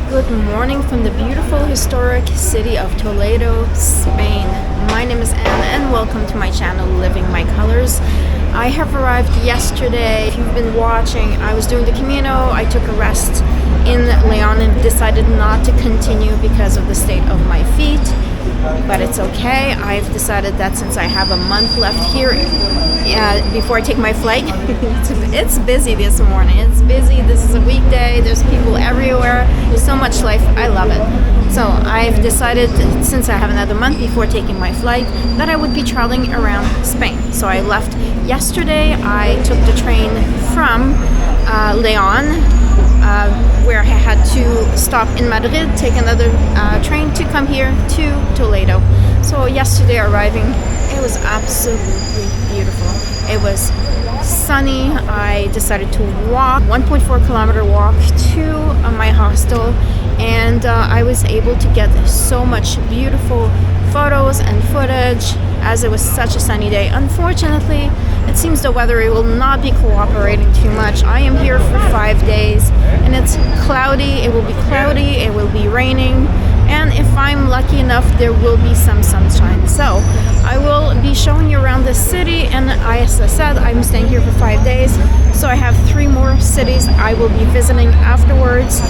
Good morning from the beautiful historic city of Toledo, Spain. My name is Anna and welcome to my channel Living My Colors. I have arrived yesterday. If you've been watching, I was doing the Camino. I took a rest in Leon and decided not to continue because of the state of my feet. But it's okay. I've decided that since I have a month left here before I take my flight, it's busy this morning. It's busy. This is a weekday. There's people everywhere. There's so much life. I love it. So I've decided, since I have another month before taking my flight, that I would be traveling around Spain. So I left yesterday. I took the train from Leon, where I had to stop in Madrid, take another train to come here to Toledo. So yesterday arriving, it was absolutely beautiful. It was sunny. I decided to walk 1.4 kilometer walk to my hostel, and I was able to get so much beautiful photos and footage as it was such a sunny day. Unfortunately, it seems the weather will not be cooperating too much. I am here for 5 days and it's cloudy. It will be cloudy, it will be raining, and if I'm lucky enough, there will be some sunshine. So I will be showing you around the city, and as I said, I'm staying here for 5 days. So I have 3 more cities I will be visiting afterwards.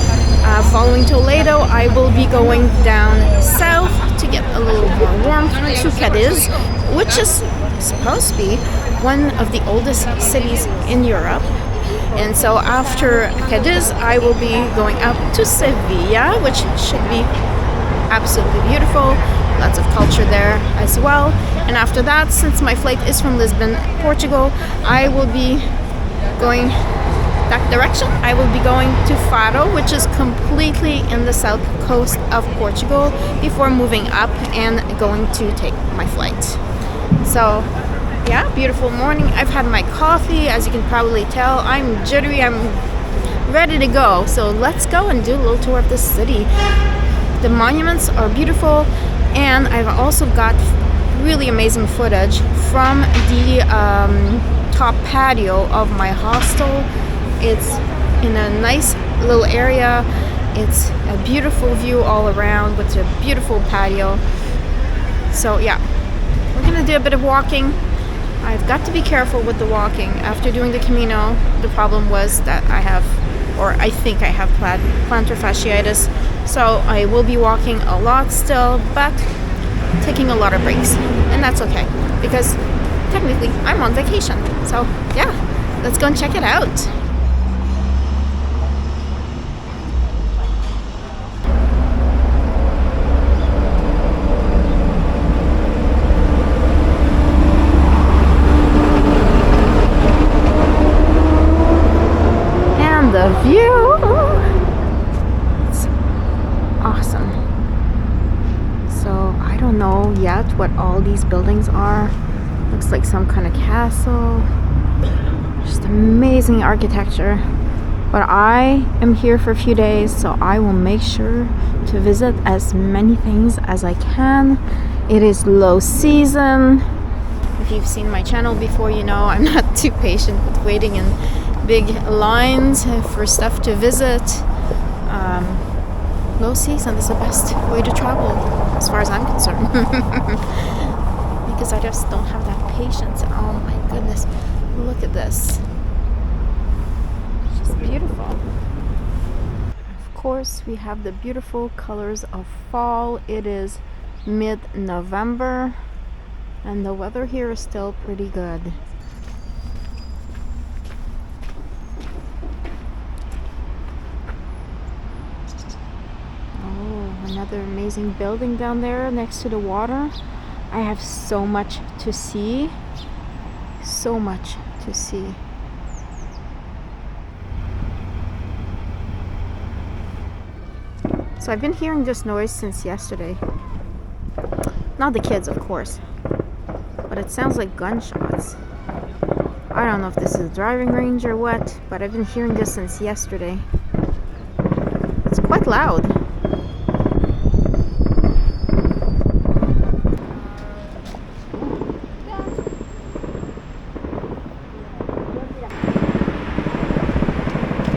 Following Toledo, I will be going down south to get a little more warmth to Cadiz, which is supposed to be one of the oldest cities in Europe. And so after Cadiz, I will be going up to Sevilla, which should be absolutely beautiful. Lots of culture there as well. And after that, since my flight is from Lisbon, Portugal, I will be going that direction. I will be going to Faro, which is completely in the south coast of Portugal, before moving up and going to take my flight. So yeah, beautiful morning. I've had my coffee, as you can probably tell. I'm jittery, I'm ready to go. So let's go and do a little tour of the city. The monuments are beautiful, and I've also got really amazing footage from the top patio of my hostel. It's in a nice little area. It's a beautiful view all around with a beautiful patio. So yeah, we're gonna do a bit of walking. I've got to be careful with the walking. After doing the Camino, the problem was that I think I have plantar fasciitis. So I will be walking a lot still, but taking a lot of breaks. And that's okay, because technically I'm on vacation. So yeah, let's go and check it out. The view, it's awesome. So I don't know yet what all these buildings are. Looks like some kind of castle. Just amazing architecture. But I am here for a few days, so I will make sure to visit as many things as I can. It is low season. If you've seen my channel before, you know I'm not too patient with waiting in big lines for stuff to visit. Low season is the best way to travel, as far as I'm concerned. Because I just don't have that patience. Oh my goodness, look at this. It's just beautiful. Of course, we have the beautiful colors of fall. It is mid-November, and the weather here is still pretty good. Another amazing building down there next to the water. I have so much to see. So much to see. So I've been hearing this noise since yesterday. Not the kids, of course, but it sounds like gunshots. I don't know if this is a driving range or what, but I've been hearing this since yesterday. It's quite loud.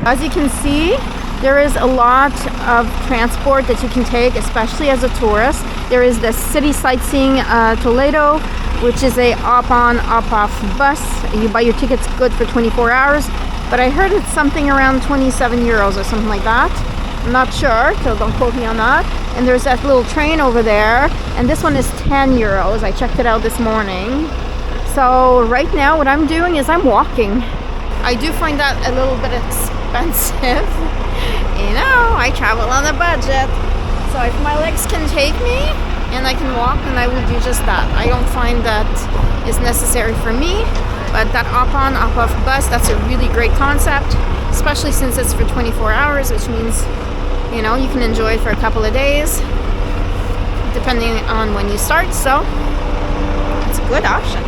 As you can see, There is a lot of transport that you can take, especially as a tourist. There is the city sightseeing Toledo, which is a up-on, up-off bus. You buy your tickets good for 24 hours, but I heard it's something around 27 euros or something like that. I'm not sure, so don't quote me on that. And there's that little train over there, and this one is 10 euros. I checked it out this morning. So right now what I'm doing is I'm walking. I do find that a little bit expensive. You know, I travel on a budget. So if my legs can take me and I can walk, then I will do just that. I don't find that is necessary for me, but that up-on, up-off bus, that's a really great concept, especially since it's for 24 hours, which means, you know, you can enjoy it for a couple of days, depending on when you start. So it's a good option.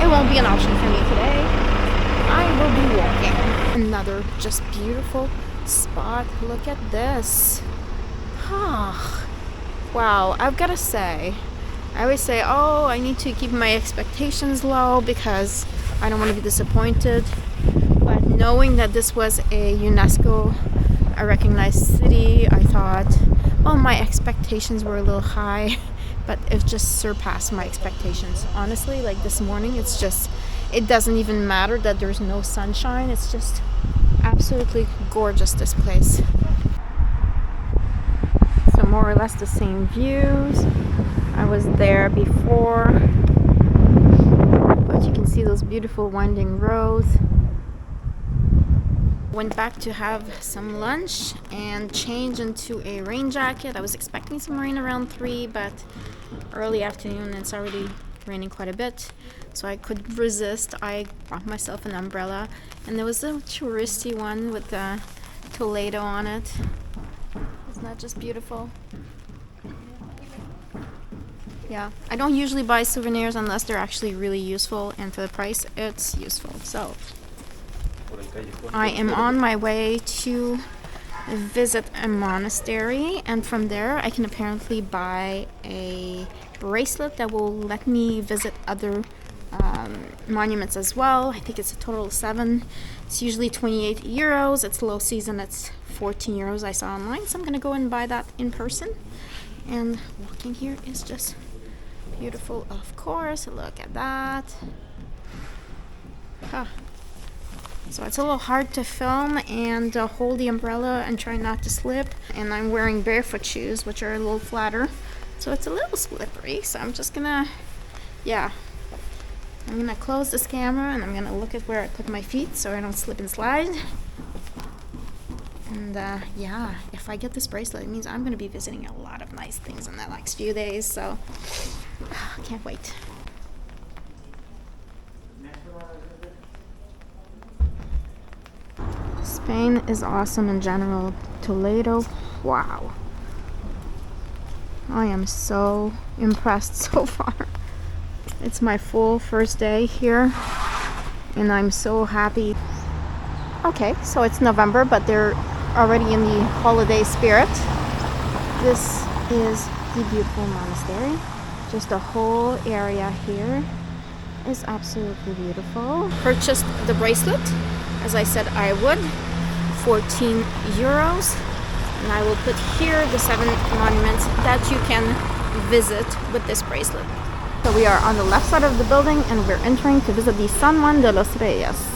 It won't be an option for me today. I will be walking. Another just beautiful spot. Look at this. Wow, I've got to say, I always say, oh, I need to keep my expectations low because I don't want to be disappointed. But knowing that this was a UNESCO recognized city, I thought, well, my expectations were a little high, but it just surpassed my expectations. Honestly, like this morning, it's just, it doesn't even matter that there's no sunshine. It's just absolutely gorgeous, this place. So more or less the same views. I was there before, but you can see those beautiful winding roads. Went back to have some lunch and change into a rain jacket. I was expecting some rain around 3, but early afternoon it's already raining quite a bit, so I couldn't resist. I bought myself an umbrella, and there was a touristy one with the Toledo on it. Isn't that just beautiful? Yeah, I don't usually buy souvenirs unless they're actually really useful, and for the price, it's useful. So I am on my way to visit a monastery, and from there I can apparently buy a bracelet that will let me visit other monuments as well. I think it's a total of 7. It's usually 28 euros. It's low season, it's 14 euros I saw online, so I'm gonna go and buy that in person. And walking here is just beautiful, of course. Look at that. So it's a little hard to film and hold the umbrella and try not to slip. And I'm wearing barefoot shoes, which are a little flatter, so it's a little slippery. So I'm just gonna, I'm gonna close this camera and I'm gonna look at where I put my feet so I don't slip and slide. And if I get this bracelet, it means I'm gonna be visiting a lot of nice things in the next few days. So can't wait. Spain is awesome in general. Toledo, wow. I am so impressed so far. It's my full first day here, and I'm so happy. Okay, so it's November, but they're already in the holiday spirit. This is the beautiful monastery. Just the whole area here is absolutely beautiful. Purchased the bracelet, as I said I would, 14 euros. And I will put here the 7 monuments that you can visit with this bracelet. So we are on the left side of the building and we're entering to visit the San Juan de los Reyes.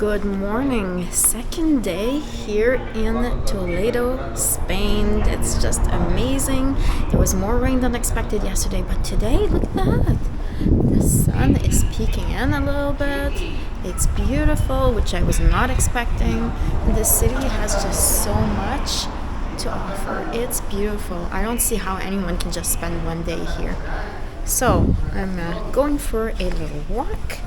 Good morning. Second day here in Toledo, Spain. It's just amazing. There was more rain than expected yesterday, but today, look at that. The sun is peeking in a little bit. It's beautiful, which I was not expecting. This city has just so much to offer. It's beautiful. I don't see how anyone can just spend one day here. So I'm going for a little walk,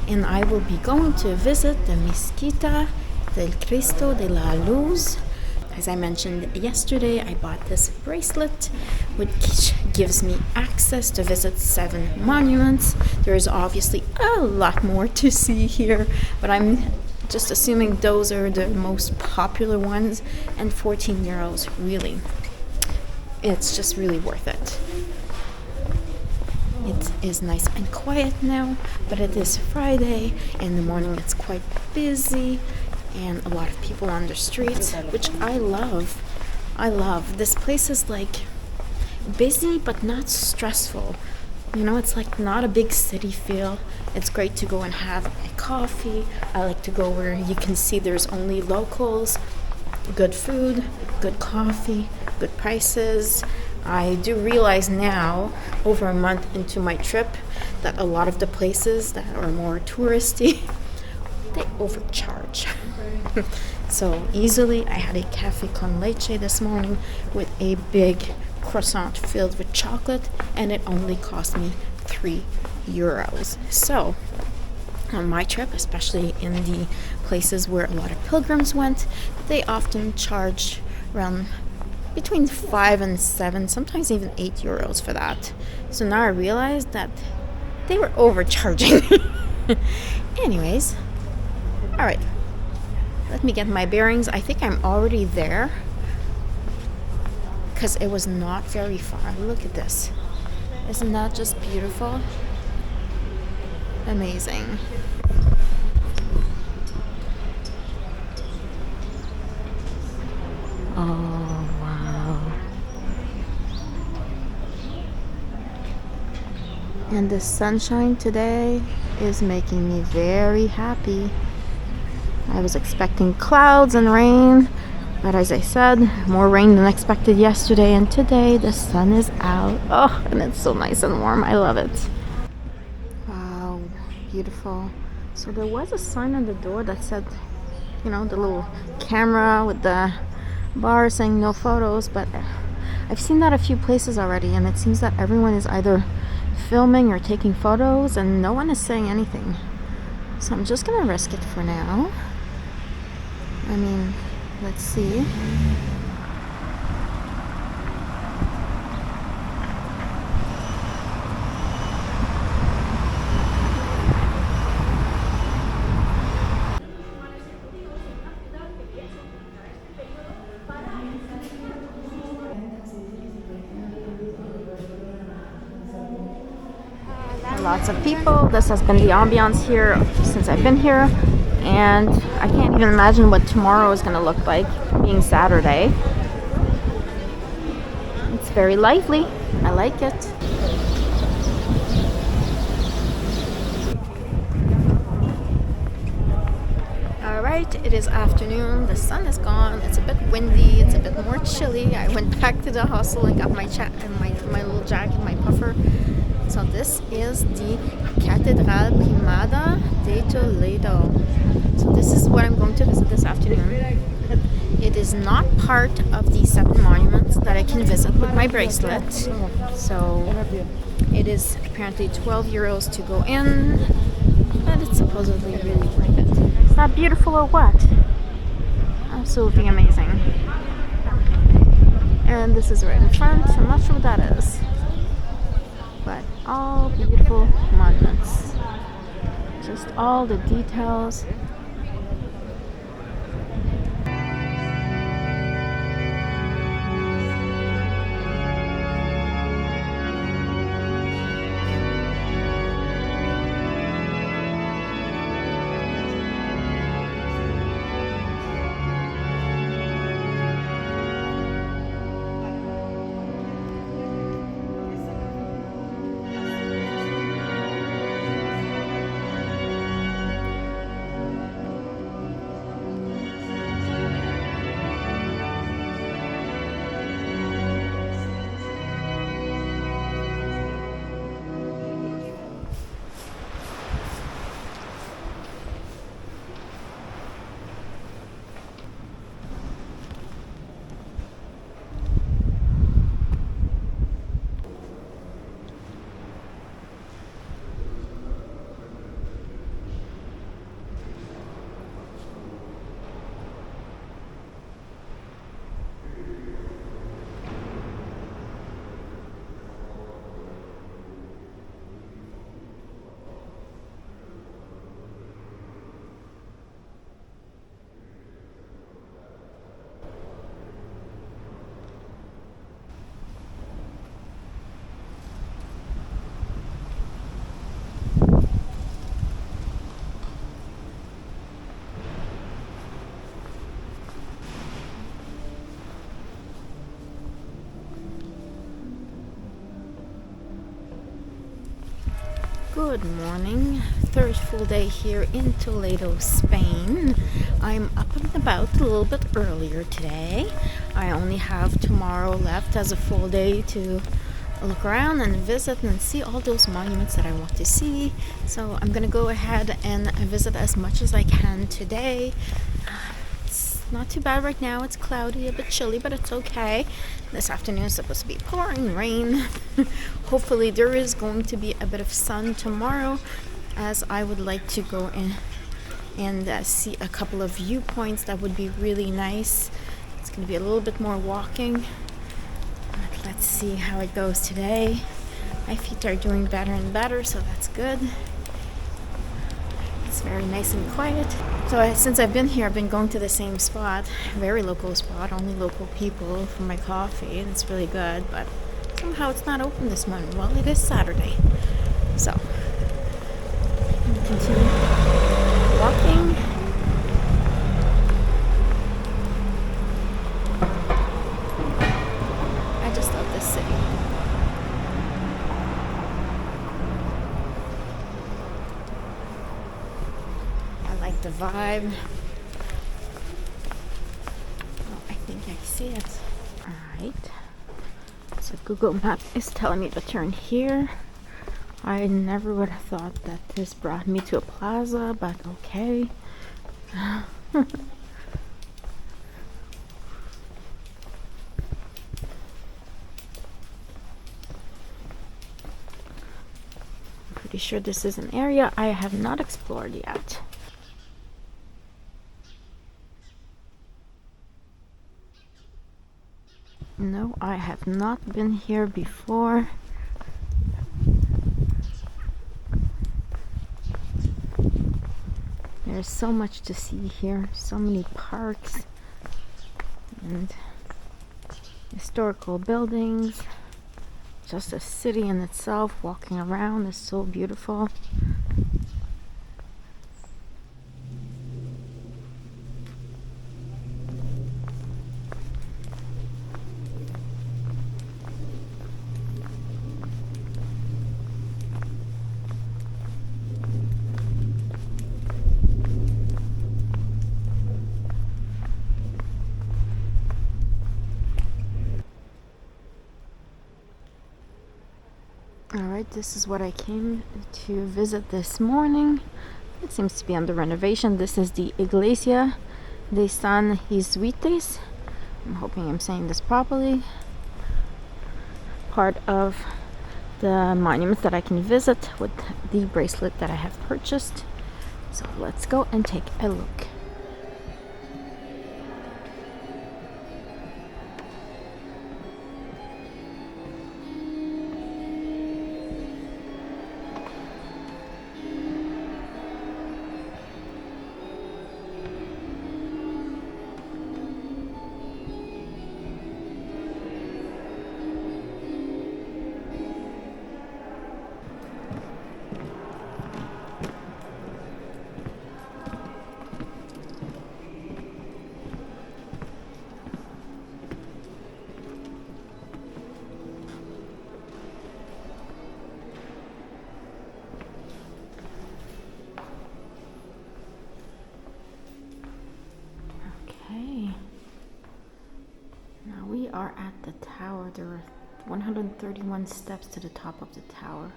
and I will be going to visit the Mezquita del Cristo de la Luz. As I mentioned yesterday, I bought this bracelet, which gives me access to visit 7 monuments. There is obviously a lot more to see here, but I'm just assuming those are the most popular ones, and 14 euros, really. It's just really worth it. It is nice and quiet now, but it is Friday. In the morning it's quite busy and a lot of people on the streets, which I love. This place is like busy but not stressful. You know, it's like not a big city feel. It's great to go and have a coffee. I like to go where you can see there's only locals, good food, good coffee, good prices. I do realize now, over a month into my trip, that a lot of the places that are more touristy, they overcharge. So easily, I had a cafe con leche this morning with a big croissant filled with chocolate, and it only cost me 3 euros. So on my trip, especially in the places where a lot of pilgrims went, they often charge around between 5 and 7, sometimes even 8 euros for that. So now I realize that they were overcharging. Anyways, all right, let me get my bearings. I think I'm already there because it was not very far. Look at this. Isn't that just beautiful? Amazing. Oh, wow. And the sunshine today is making me very happy. I was expecting clouds and rain, but as I said, more rain than expected yesterday, and today the sun is out. Oh, and it's so nice and warm. I love it. Wow, beautiful. So there was a sign on the door that said, you know, the little camera with the bar saying no photos, but I've seen that a few places already, and it seems that everyone is either filming or taking photos and no one is saying anything. So I'm just gonna risk it for now. I mean, let's see. Lots of people. This has been the ambiance here since I've been here, and I can't even imagine what tomorrow is going to look like, being Saturday. It's very lively. I like it. Alright, it is afternoon. The sun is gone. It's a bit windy. It's a bit more chilly. I went back to the hostel and got my my little jacket, my puffer. So this is the Cathedral Primada de Toledo. So this is what I'm going to visit this afternoon. It is not part of the 7 monuments that I can visit with my bracelet. So it is apparently 12 euros to go in, but it's supposedly really worth it. Is that beautiful or what? Absolutely amazing. And this is right in front. I'm not sure what that is. But all beautiful monuments. Just all the details. Good morning. Third full day here in Toledo, Spain. I'm up and about a little bit earlier today. I only have tomorrow left as a full day to look around and visit and see all those monuments that I want to see. So I'm gonna go ahead and visit as much as I can today. It's not too bad right now. It's cloudy, a bit chilly, but it's okay. This afternoon is supposed to be pouring rain. Hopefully there is going to be a bit of sun tomorrow, as I would like to go in and see a couple of viewpoints. That would be really nice. It's going to be a little bit more walking. But let's see how it goes today. My feet are doing better and better, so that's good. It's very nice and quiet. So since I've been here, I've been going to the same spot, very local spot, only local people for my coffee, and it's really good, but somehow it's not open this morning. Well, it is Saturday. So, continue walking. I just love this city. I like the vibe. Oh, I think I see it. Alright. So Google Map is telling me to turn here. I never would have thought that this brought me to a plaza, but okay. Pretty sure this is an area I have not explored yet. No, I have not been here before. There's so much to see here, so many parks and historical buildings. Just a city in itself, walking around is so beautiful. Alright, this is what I came to visit this morning. It seems to be under renovation. This is the Iglesia de San Jesuits. I'm hoping I'm saying this properly. Part of the monuments that I can visit with the bracelet that I have purchased. So let's go and take a look. Are at the tower. There are 131 steps to the top of the tower.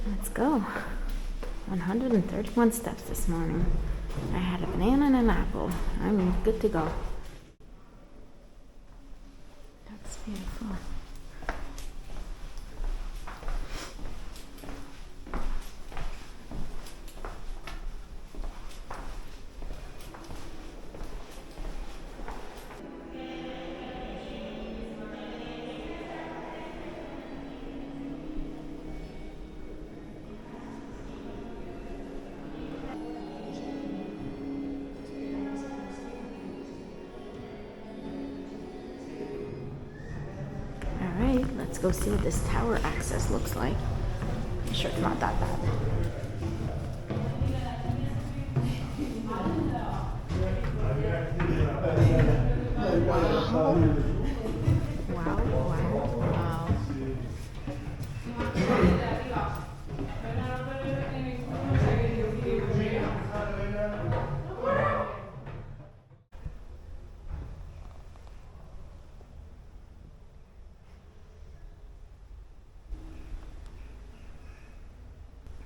Let's go. 131 steps this morning. I had a banana and an apple. I'm good to go. That's beautiful. Let's go see what this tower access looks like. I'm sure it's not that bad. Wow. wow.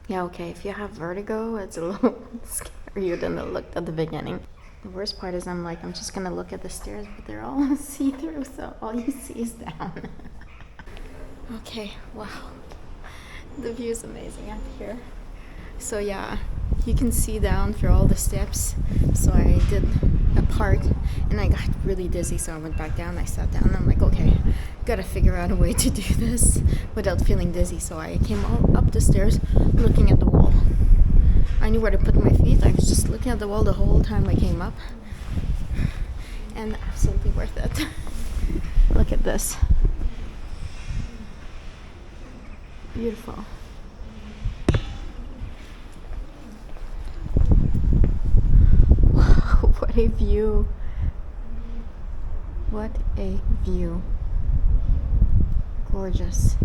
Yeah, okay, if you have vertigo, it's a little scarier than it looked at the beginning. The worst part is I'm just gonna look at the stairs, but they're all see-through, so all you see is down. Okay, wow. The view is amazing up here. So yeah, you can see down through all the steps. So I did a part and I got really dizzy, so I went back down. I sat down and I'm like, okay, gotta figure out a way to do this without feeling dizzy. So I came all up the stairs looking at the wall. I knew where to put my feet. I was just looking at the wall the whole time I came up. And absolutely worth it. Look at this. Beautiful. Wow, what a view. What a view. Gorgeous.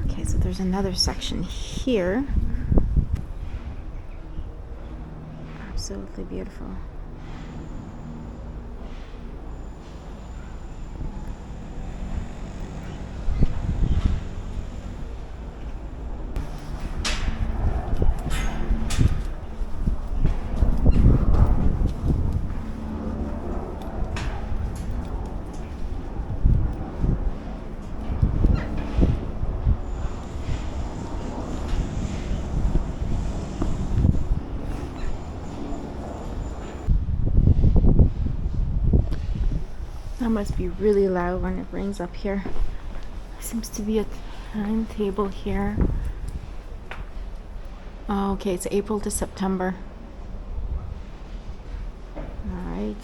Okay, so there's another section here. Absolutely beautiful. That must be really loud when it rains up here. Seems to be a timetable here. Oh, okay, it's April to September. Alright.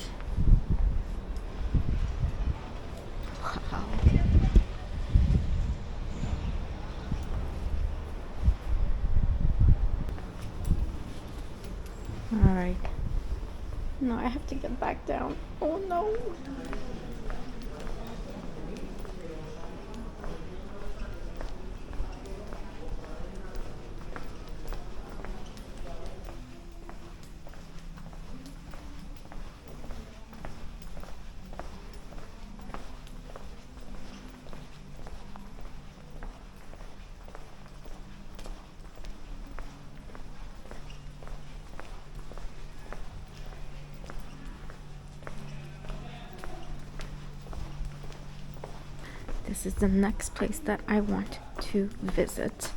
Wow. Alright. No, I have to get back down. Oh no. This is the next place that I want to visit.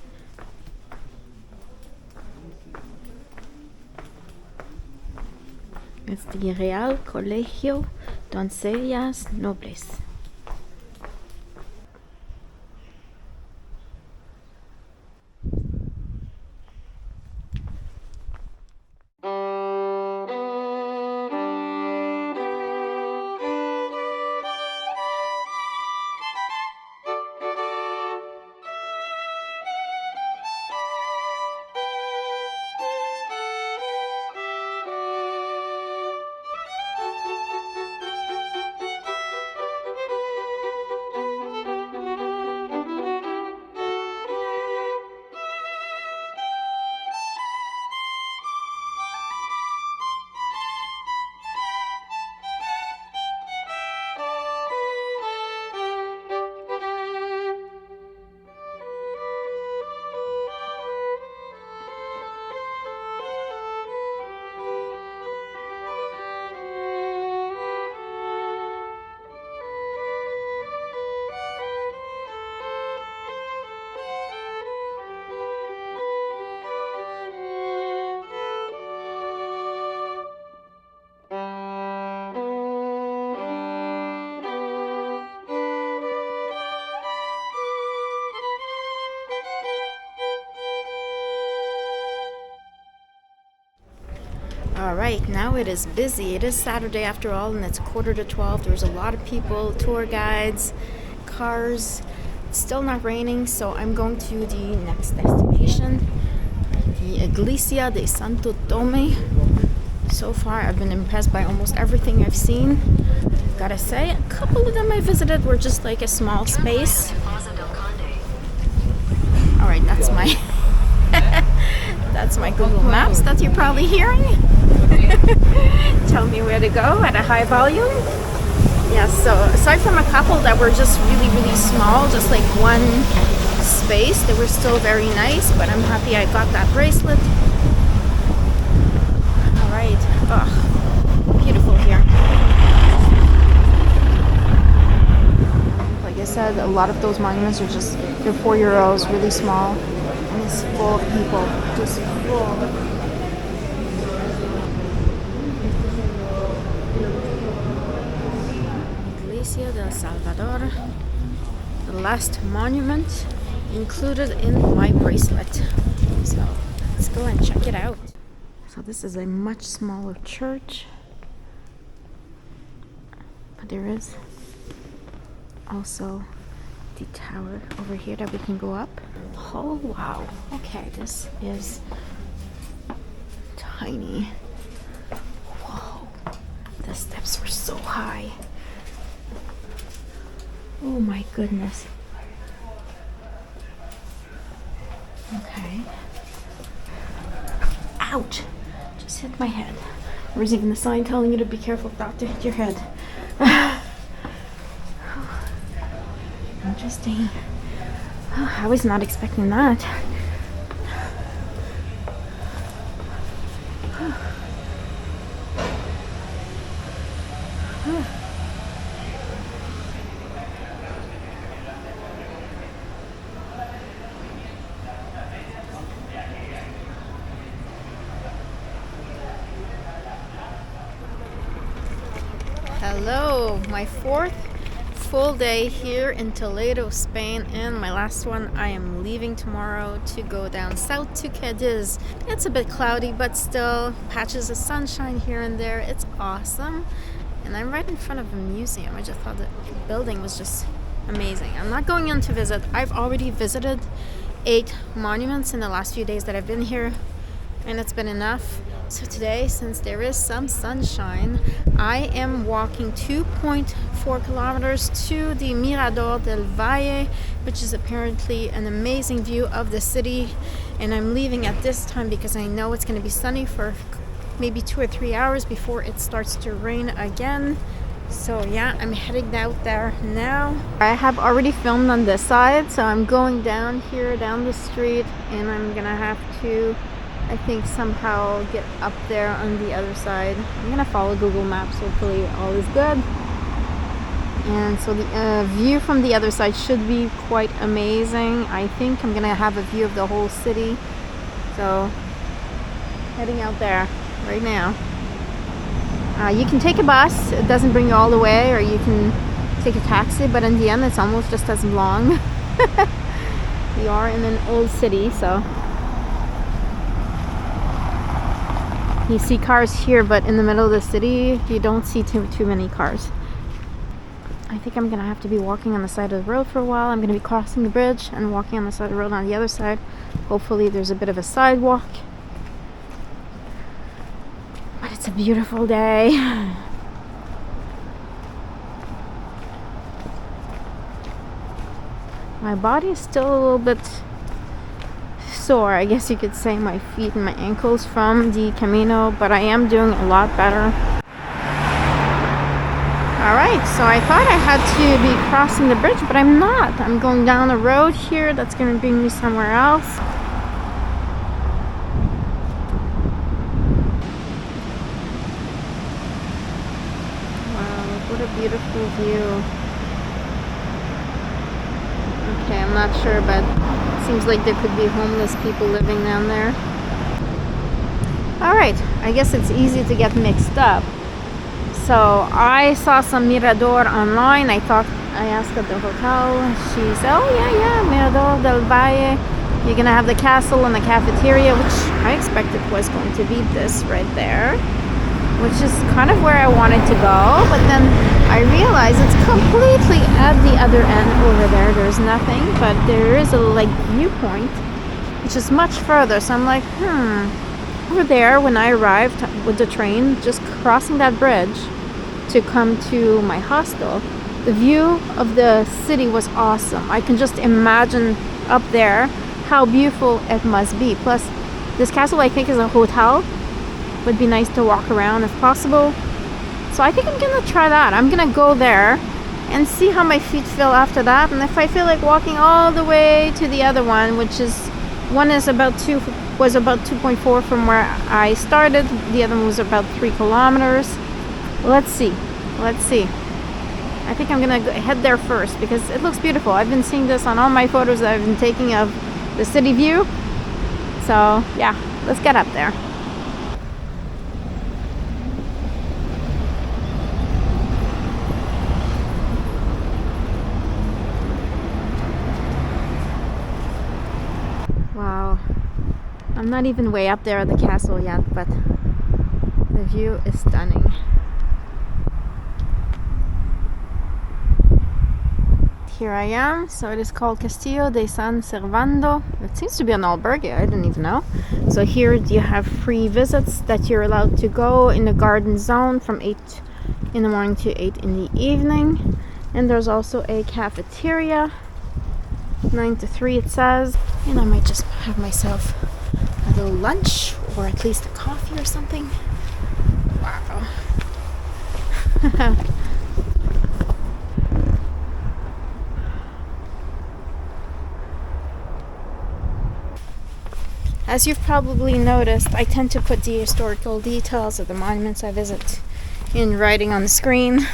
It's the Real Colegio Doncellas Nobles. Alright, now it is busy. It is Saturday after all, and it's 11:45. There's a lot of people, tour guides, cars. It's still not raining, so I'm going to the next destination, the Iglesia de Santo Tome. So far, I've been impressed by almost everything I've seen. Gotta say, a couple of them I visited were just like a small space. Alright, that's my that's my Google Maps that you're probably hearing. Tell me where to go at a high volume. Yeah, so aside from a couple that were just really small, just like one space, they were still very nice, but I'm happy I got that bracelet. Alright, oh, beautiful here. Like I said, a lot of those monuments are just, they're 4 euros, really small, and it's full of people, just full. Del Salvador, the last monument included in my bracelet. So let's go and check it out. So this is a much smaller church, but there is also the tower over here that we can go up. Oh wow, okay, this is tiny. Whoa, the steps were so high. Oh my goodness. Okay. Ouch! Just hit my head. There's even a sign telling you to be careful not to hit your head. Interesting. Oh, I was not expecting that. Hello, my fourth full day here in Toledo, Spain, and my last one. I am leaving tomorrow to go down south to Cadiz. It's a bit cloudy, but still patches of sunshine here and there. It's awesome. And I'm right in front of a museum. I just thought the building was just amazing. I'm not going in to visit. I've already visited 8 monuments in the last few days that I've been here, and it's been enough. So today, since there is some sunshine, I am walking 2.4 kilometers to the Mirador del Valle, which is apparently an amazing view of the city. And I'm leaving at this time because I know it's going to be sunny for maybe 2 or 3 hours before it starts to rain again. So yeah, I'm heading out there now. I have already filmed on this side, so I'm going down here, down the street, and I'm gonna have to, I think, somehow get up there on the other side. I'm gonna follow Google Maps, hopefully all is good. And so the view from the other side should be quite amazing. I think I'm gonna have a view of the whole city. So heading out there right now. You can take a bus, it doesn't bring you all the way, or you can take a taxi, but in the end it's almost just as long. We are in an old city, so you see cars here, but in the middle of the city you don't see too many cars. I think I'm gonna have to be walking on the side of the road for a while. I'm gonna be crossing the bridge and walking on the side of the road on the other side. Hopefully there's a bit of a sidewalk. But it's a beautiful day. My body is still a little bit sore, I guess you could say, my feet and my ankles from the Camino, but I am doing a lot better. Alright, so I thought I had to be crossing the bridge, but I'm not. I'm going down a road here that's going to bring me somewhere else. Wow, what a beautiful view. Okay, I'm not sure, but it seems like there could be homeless people living down there. Alright, I guess it's easy to get mixed up. So I saw some Mirador online. I asked at the hotel. She said, oh yeah, Mirador del Valle. You're gonna have the castle and the cafeteria, which I expected was going to be this right there, which is kind of where I wanted to go. But then I realized it's completely at the other end over there. There's nothing, but there is a like viewpoint, which is much further. So I'm like, Over there, when I arrived with the train, just crossing that bridge to come to my hostel, the view of the city was awesome. I can just imagine up there how beautiful it must be. Plus, this castle I think is a hotel. Would be nice to walk around if possible. So I think I'm gonna try that. I'm gonna go there and see how my feet feel after that, and if I feel like walking all the way to the other one, which is was about 2.4 from where I started, the other one was about 3 kilometers. Let's see. I think I'm gonna head there first because it looks beautiful. I've been seeing this on all my photos that I've been taking of the city view. So yeah, let's get up there. Wow, I'm not even way up there at the castle yet, but the view is stunning. Here I am. So it is called Castillo de San Servando. It seems to be an albergue, I didn't even know. So here you have free visits that you're allowed to go in the garden zone from 8 in the morning to 8 in the evening. And there's also a cafeteria, 9 to 3 it says. And I might just have myself a little lunch or at least a coffee or something. Wow. As you've probably noticed, I tend to put the historical details of the monuments I visit in writing on the screen.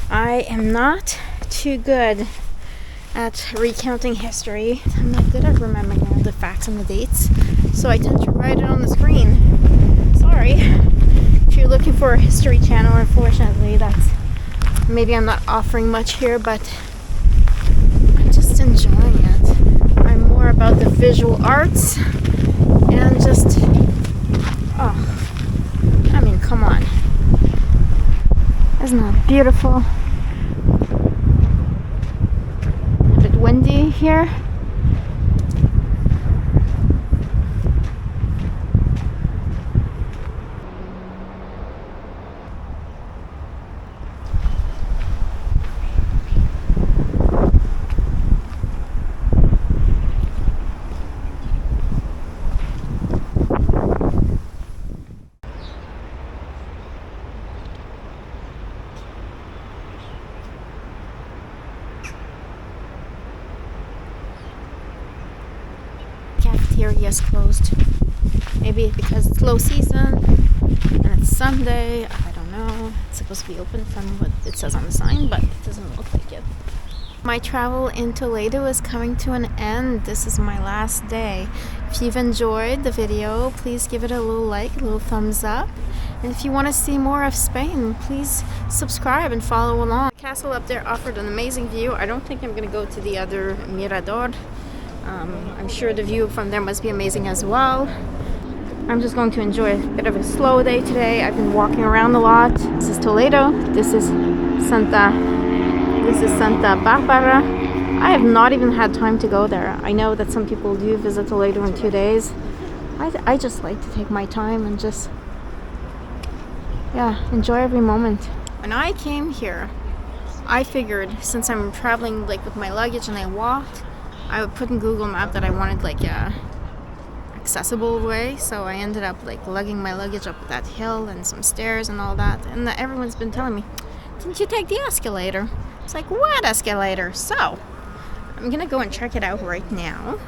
I am not too good at recounting history. I'm not good at remembering all the facts and the dates, so I tend to write it on the screen. Sorry. If you're looking for a history channel, unfortunately, maybe I'm not offering much here, but I'm just enjoying it. I'm more about the visual arts and just, I mean, come on. Isn't that beautiful? Windy here. Cafeteria is closed. Maybe because it's low season and it's Sunday. I don't know. It's supposed to be open from what it says on the sign, but it doesn't look like it. My travel in Toledo is coming to an end. This is my last day. If you've enjoyed the video, please give it a little like, a little thumbs up. And if you want to see more of Spain, please subscribe and follow along. The castle up there offered an amazing view. I don't think I'm going to go to the other Mirador. I'm sure the view from there must be amazing as well. I'm just going to enjoy a bit of a slow day today. I've been walking around a lot. This is Toledo. This is Santa Barbara. I have not even had time to go there. I know that some people do visit Toledo in 2 days. I just like to take my time and just, enjoy every moment. When I came here, I figured since I'm traveling like with my luggage and I walked, I would put in Google Map that I wanted like a accessible way, so I ended up like lugging my luggage up that hill and some stairs and all that, and everyone's been telling me, didn't you take the escalator? It's like, what escalator? So I'm gonna go and check it out right now.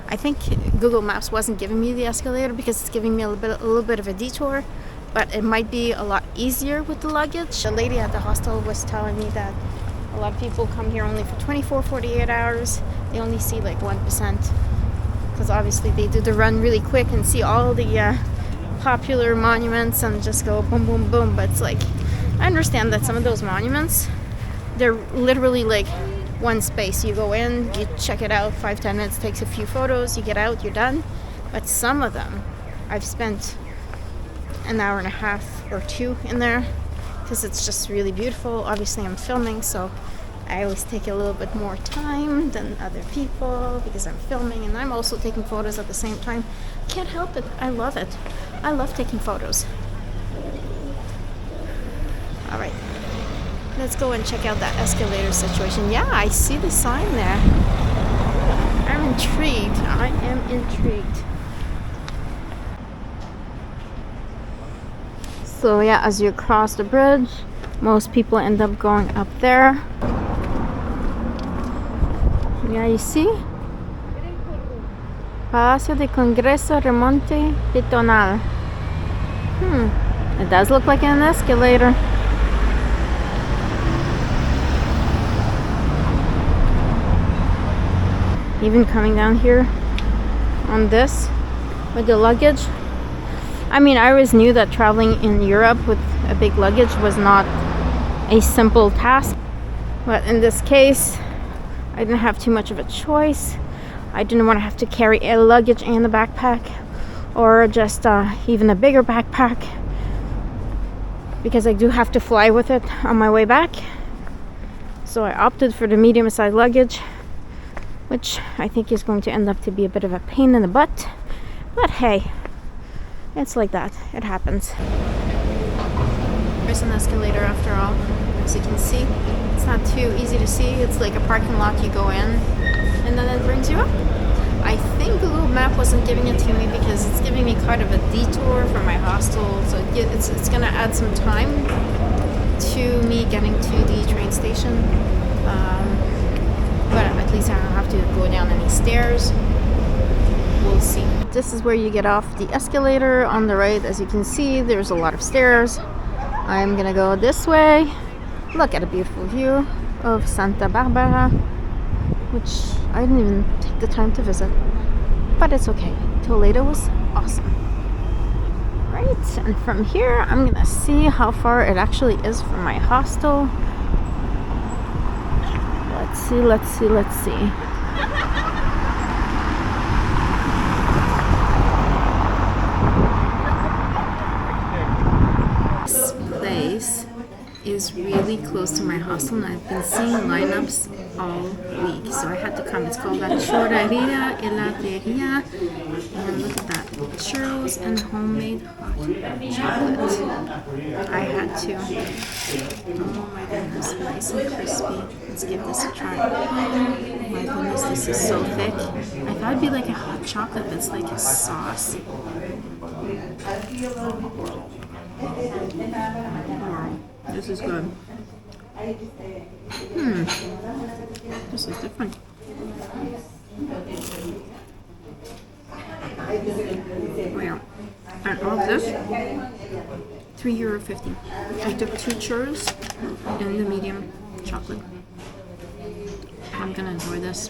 I think Google Maps wasn't giving me the escalator because it's giving me a little bit of a detour, but it might be a lot easier with the luggage. The lady at the hostel was telling me that a lot of people come here only for 48 hours. They only see like 1%. Because obviously they do the run really quick and see all the popular monuments and just go boom, boom, boom. But it's like, I understand that some of those monuments, they're literally like one space. You go in, you check it out, 5-10 minutes, takes a few photos, you get out, you're done. But some of them, I've spent an hour and a half or 2 in there because it's just really beautiful. Obviously I'm filming, so I always take a little bit more time than other people because I'm filming and I'm also taking photos at the same time. Can't help it. I love it. I love taking photos. All right. Let's go and check out that escalator situation. Yeah, I see the sign there. I'm intrigued. I am intrigued. So yeah, as you cross the bridge, most people end up going up there. Yeah, you see? Paseo de Congreso Remonte Peatonal. It does look like an escalator. Even coming down here on this with the luggage. I mean, I always knew that traveling in Europe with a big luggage was not a simple task. But in this case, I didn't have too much of a choice. I didn't want to have to carry a luggage and a backpack, or just even a bigger backpack, because I do have to fly with it on my way back. So I opted for the medium-sized luggage, which I think is going to end up to be a bit of a pain in the butt. But hey, it's like that. It happens. There's an escalator after all. As you can see, it's not too easy to see. It's like a parking lot. You go in and then it brings you up. I think Google Map wasn't giving it to me because it's giving me kind of a detour from my hostel. So it's going to add some time to me getting to the train station. But at least I don't have to go down any stairs. We'll see. This is where you get off the escalator on the right. As you can see, there's a lot of stairs. I'm gonna go this way. Look at a beautiful view of Santa Barbara, which I didn't even take the time to visit. But it's okay. Toledo was awesome. Right, and from here, I'm gonna see how far it actually is from my hostel. Let's see. This place is really close to my hostel, and I've been seeing lineups all week, so I had to come. It's called La Churreria Heladeria, and look at that, churros and homemade hot chocolate. I had to. Oh my goodness, nice and crispy. Let's give this a try. Oh my goodness, this is so thick. I thought it'd be like a hot chocolate, but it's like a sauce. Wow, this is good. This is different. Wow. And all of this, €3.50. I took 2 churros and the medium chocolate. I'm gonna enjoy this.